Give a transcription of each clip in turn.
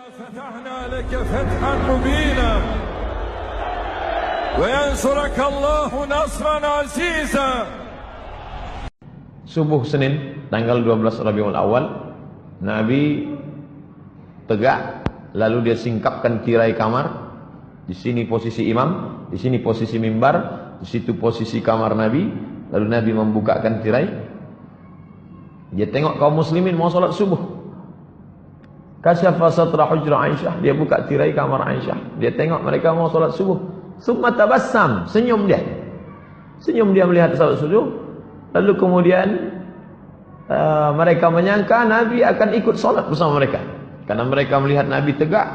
فتحنا لك فتحا مبينا وينصرك الله نصرا عزيزا. Subuh Senin tanggal 12 Rabiul Awal, Nabi tegak, lalu dia singkapkan tirai kamar. Di sini posisi imam, di sini posisi mimbar, di situ posisi kamar Nabi. Lalu Nabi membukakan tirai. Dia tengok kaum muslimin mau salat subuh. Kasyafa satra hujra Aisyah, dia buka tirai kamar Aisyah. Dia tengok mereka mau salat subuh. Summa tabassam, senyum dia. Senyum dia melihat salat subuh. Lalu kemudian mereka menyangka Nabi akan ikut salat bersama mereka. Karena mereka melihat Nabi tegak,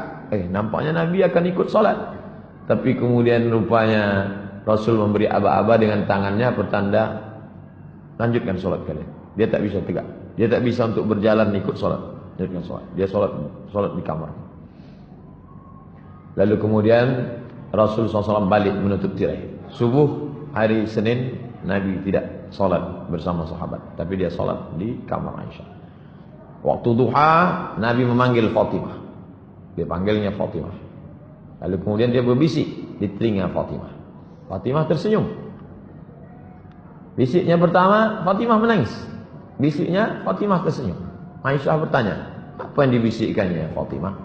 nampaknya Nabi akan ikut salat. Tapi kemudian rupanya Rasul memberi aba-aba dengan tangannya pertanda lanjutkan salat kalian. Dia tak bisa tegak. Dia tak bisa untuk berjalan ikut salat. Dia salat di kamar. Lalu kemudian Rasul SAW balik menutup tirai. Subuh hari Senin Nabi tidak salat bersama sahabat, tapi dia salat di kamar Aisyah. Waktu duha Nabi memanggil Fatimah. Dia panggilnya Fatimah. Lalu kemudian dia berbisik di telinga Fatimah. Fatimah tersenyum. Bisiknya pertama Fatimah menangis. Bisiknya Fatimah tersenyum. Aisyah bertanya, apa yang dibisikkannya Fatimah?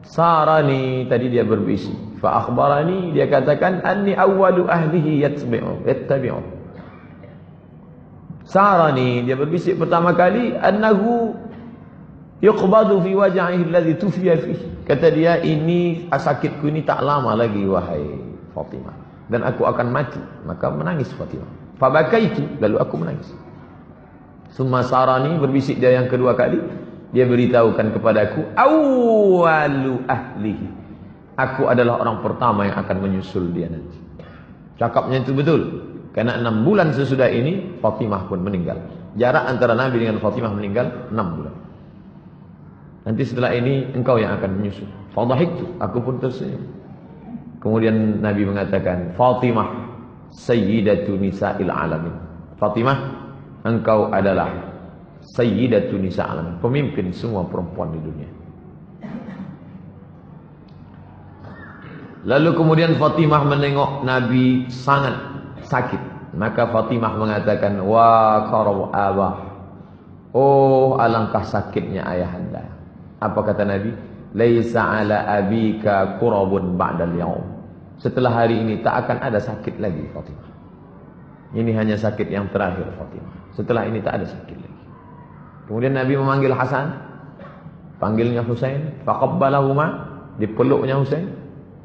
Sarani, tadi dia berbisik. Fa akhbarani, dia katakan anni awwalu ahlihi yattabi'u. Sarani, dia berbisik pertama kali annahu yuqbadu fi waj'ihi alladhi tufiya fihi. Kata dia, ini sakitku ini tak lama lagi wahai Fatimah, dan aku akan mati. Maka menangis Fatimah. Fa bakaitu, lalu aku menangis. Summa sarani, berbisik dia yang kedua kali. Dia beritahukan kepadaku, awwalu ahlihi, aku adalah orang pertama yang akan menyusul dia nanti. Cakapnya itu betul. Karena 6 bulan sesudah ini Fatimah pun meninggal. Jarak antara Nabi dengan Fatimah meninggal 6 bulan. Nanti setelah ini engkau yang akan menyusul. Fadhahiktu, aku pun tersenyum. Kemudian Nabi mengatakan, Fatimah sayyidatu nisa'il alamin. Fatimah, engkau adalah sayyidatu nisa'il alamin, pemimpin semua perempuan di dunia. Lalu kemudian Fatimah menengok Nabi sangat sakit. Maka Fatimah mengatakan, wa qarab abah, oh alangkah sakitnya ayahanda. Apa kata Nabi? Laisa ala abika kurabun ba'dal yaum. Setelah hari ini tak akan ada sakit lagi Fatimah. Ini hanya sakit yang terakhir Fatimah. Setelah ini tak ada sakit lagi. Kemudian Nabi memanggil Hasan, panggilnya Husain, faqabbalahuma, dipeluknya Husain,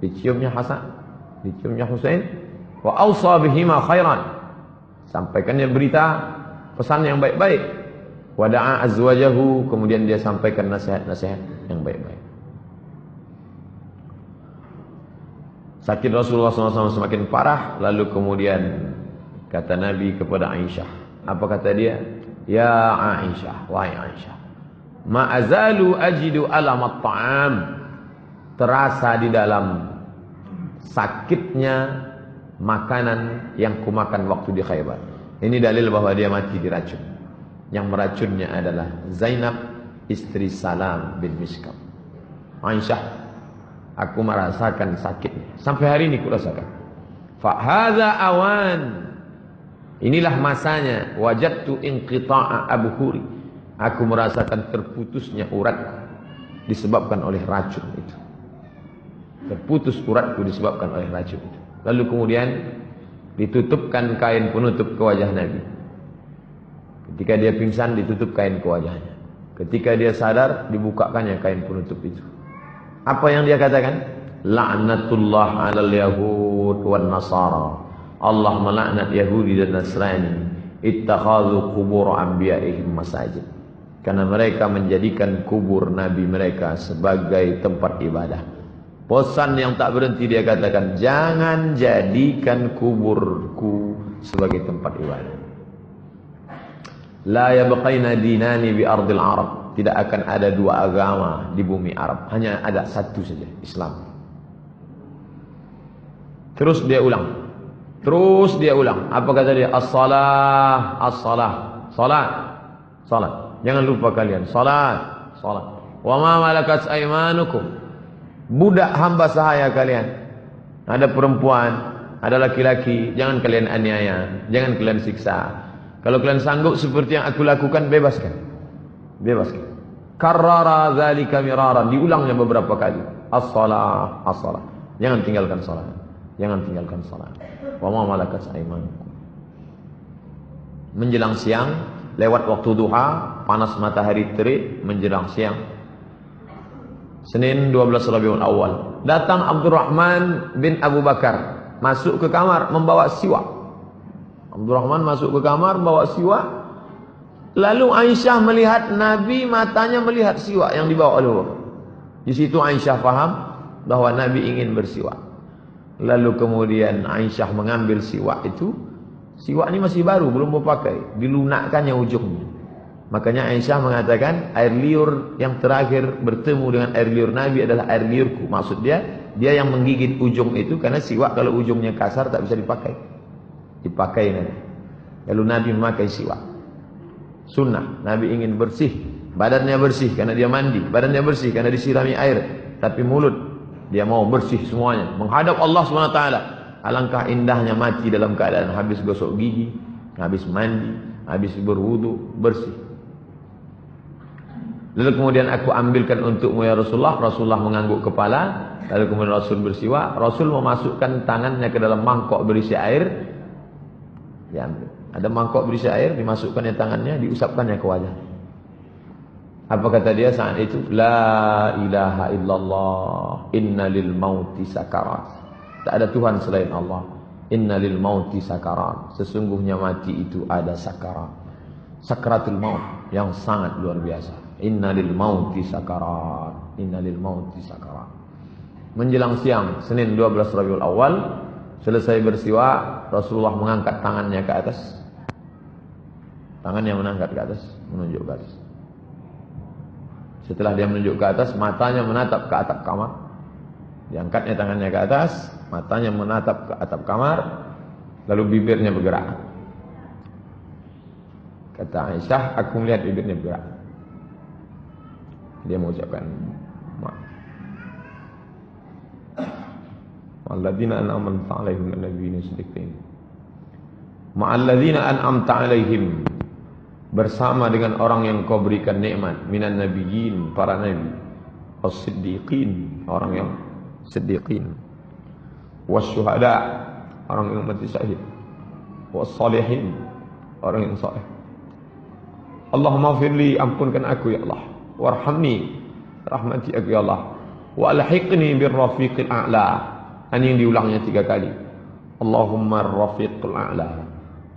diciumnya Hasan, diciumnya Husain, wa awsa bihima khairan, sampaikannya berita pesan yang baik-baik, wa da'a azwajahu, kemudian dia sampaikan nasihat-nasihat yang baik-baik. Sakit Rasulullah SAW semakin parah. Lalu kemudian kata Nabi kepada Aisyah, apa kata dia? Ya Aisyah, wahai Aisyah, ma azalu ajidu alamat ta'am, terasa di dalam sakitnya makanan yang kumakan waktu di Khaybar. Ini dalil bahwa dia mati diracun. Yang meracunnya adalah Zainab, istri Salam bin Miskam. Aisyah, aku merasakan sakitnya. Sampai hari ini kurasakan. Fa hadza awan, inilah masanya. Wajadtu inqita'a abhuri, aku merasakan terputusnya uratku disebabkan oleh racun itu. Terputus uratku disebabkan oleh racun itu. Lalu kemudian ditutupkan kain penutup ke wajah Nabi. Ketika dia pingsan ditutup kain ke wajahnya. Ketika dia sadar dibukakannya kain penutup itu. Apa yang dia katakan? La'natullah 'alal yahud wan nasara. Allah melaknat Yahudi dan Nasrani. Ittakhadhu qubur anbiya'ihim masajid. Karena mereka menjadikan kubur nabi mereka sebagai tempat ibadah. Bosan yang tak berhenti dia katakan, jangan jadikan kuburku sebagai tempat ibadah. La yabqaina dinani bi ardil Arab. Tidak akan ada dua agama di bumi Arab. Hanya ada satu saja, Islam. Terus dia ulang. Apa kata dia? As-salah, as-salah. Salat, salat. Jangan lupa kalian, salat, salat. Wa ma malakat aymanukum. Budak hamba sahaya kalian. Ada perempuan, ada laki-laki, jangan kalian aniaya, jangan kalian siksa. Kalau kalian sanggup seperti yang aku lakukan, bebaskan. Bebaskan. Karrara dzalika miraran, diulangnya beberapa kali. As-shalah, as-shalah. Jangan tinggalkan salat. Jangan tinggalkan salat. Wa ma malakat aymanukum. Menjelang siang, lewat waktu duha, panas matahari terik, menjelang siang. Senin 12 Rabiul Awal. Datang Abdurrahman bin Abu Bakar, masuk ke kamar membawa siwak. Abdurrahman masuk ke kamar membawa siwak. Lalu Aisyah melihat Nabi, matanya melihat siwak yang dibawa oleh Bakar. Di situ Aisyah faham bahwa Nabi ingin bersiwak. Lalu kemudian Aisyah mengambil siwak itu. Siwak ini masih baru, belum mau pakai, dilunakkannya ujungnya. Makanya Aisyah mengatakan air liur yang terakhir bertemu dengan air liur Nabi adalah air liurku. Maksud dia yang menggigit ujung itu, karena siwak kalau ujungnya kasar tak bisa dipakai. Dipakai Nabi. Lalu Nabi memakai siwak. Sunnah, Nabi ingin bersih, badannya bersih karena dia mandi, badannya bersih karena disirami air, tapi mulut dia mau bersih semuanya, menghadap Allah SWT. Alangkah indahnya mati dalam keadaan habis gosok gigi, habis mandi, habis berwudu, bersih. Lalu kemudian aku ambilkan untukmu ya Rasulullah. Rasulullah mengangguk kepala. Lalu kemudian Rasul bersiwak. Rasul memasukkan tangannya ke dalam mangkok berisi air. Diambil. Ada mangkok berisi air, dimasukkannya tangannya, diusapkannya ke wajah. Apa kata dia saat itu? La ilaha illallah, inna lil mauti sakarat. Tak ada Tuhan selain Allah. Inna lil mauti sakarat. Sesungguhnya mati itu ada sakarat. Sakaratul maut yang sangat luar biasa. Inna lil mauti sakarat. Inna lil mauti sakarat. Menjelang siang Senin 12 Rabiul Awal, selesai bersiwak, Rasulullah mengangkat tangannya ke atas. Tangannya menangkat ke atas, menunjuk ke atas. Setelah dia menunjuk ke atas, matanya menatap ke atap kamar. Diangkatnya tangannya ke atas, matanya menatap ke atap kamar, lalu bibirnya bergerak. Kata Aisyah, aku melihat bibirnya bergerak. Dia mengucapkan maaf. Alladzina an'amta 'alaihim an-nabiyyin siddiqin. Ma'alladzina an'amta 'alaihim, bersama dengan orang yang kau berikan nikmat, minan nabiyyin, para nabi, as-siddiqin, orang yang siddiqin, wasyuhada, orang yang mati syahid, was-salihin, orang yang saleh. Allahumma firli, ampunkan aku ya Allah, warhamni, rahmati aku ya Allah, wa alhiqni birrafiqil a'la. Ini yang diulangnya 3 kali. Allahumma rafiqul a'la,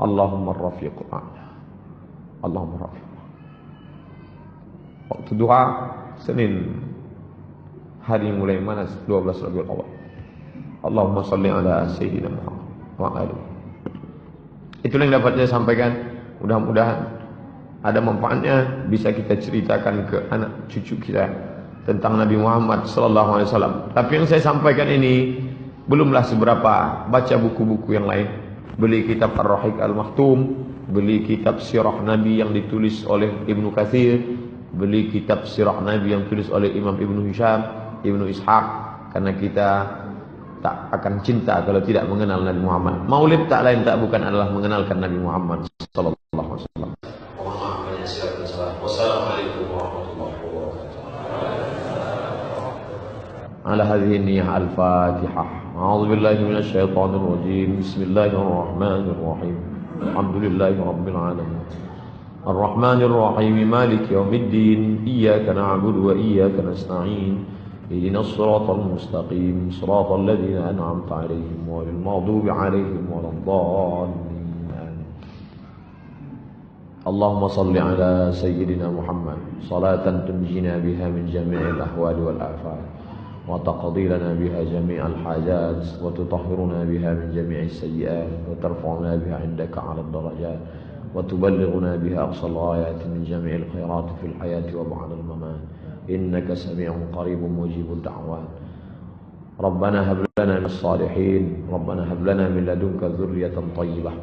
Allahumma rafiqul a'la, Allahumma rafiqul a'la. Waktu duha Senin, hari mulai manas 12 Rabiul Awal. Allahumma salli ala Sayyidina Muhammad wa alihi. Itulah yang dapat saya sampaikan. Mudah-mudahan ada manfaatnya, bisa kita ceritakan ke anak cucu kita tentang Nabi Muhammad sallallahu alaihi wasallam. Tapi yang saya sampaikan ini belumlah seberapa. Baca buku-buku yang lain. Beli kitab Ar-Rahiq Al-Maktum, beli kitab Sirah Nabi yang ditulis oleh Ibnu Katsir, beli kitab Sirah Nabi yang ditulis oleh Imam Ibnu Hisham, Ibnu Ishaq, karena kita tak akan cinta kalau tidak mengenal Nabi Muhammad. Maulid tak lain tak bukan adalah mengenalkan Nabi Muhammad sallallahu alaihi wasallam. Wassalamualaikum warahmatullahi wabarakatuh. Ala hadhihi niyyah al-Fatihah. A'udzu billahi minasy syaithanir rajim. Bismillahirrahmanirrahim. Alhamdulillahi rabbil alamin. Ar-Rahmanir Rahim, Maliki yaumiddin. Iyyaka na'budu wa iyyaka nasta'in. Ihdinas siratal mustaqim, siratal ladzina an'amta 'alaihim ghairil maghdubi 'alaihim waladdallin. Allahumma salli ala sayyidina Muhammad salatan tunjina biha min jami'il ahwali wal afat, wa taqdi lana biha jami'al hajat, wa tutahhiruna biha min jami'is sayyi'at, wa tarfa'una biha 'indaka 'ala ad-darajat, wa tuballighuna biha aqsal ghayat min jami'il khairat fil hayati wa ba'da al-mamat. Innaka sami'un qaribun mujibud da'wat. Rabbana hab lana minas salihin, Rabbana hab lana min ladunka dzurriyyatan thayyibah.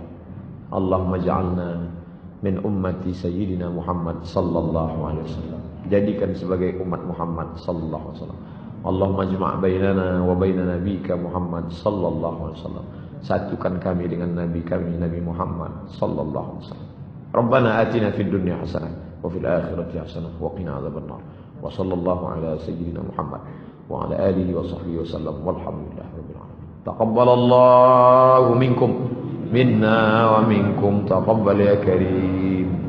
Allahumma ij'alna min ummati sayyidina Muhammad sallallahu alaihi wasallam. jadikan sebagai umat Muhammad sallallahu alaihi wasallam. Allahumma jma' bainana wa baina nabiyyika Muhammad sallallahu alaihi wasallam. Satukan kami dengan nabi kami Nabi Muhammad sallallahu alaihi wasallam. Rabbana atina fid dunya hasanah wa fil akhirati hasanah wa qina adzabannar. Wa sallallahu ala sayyidina Muhammad wa ala alihi wa sahbihi wasallam walhamdulillahi rabbil alamin. Taqabbalallahu minkum minna wa minkum taqabbal ya karim.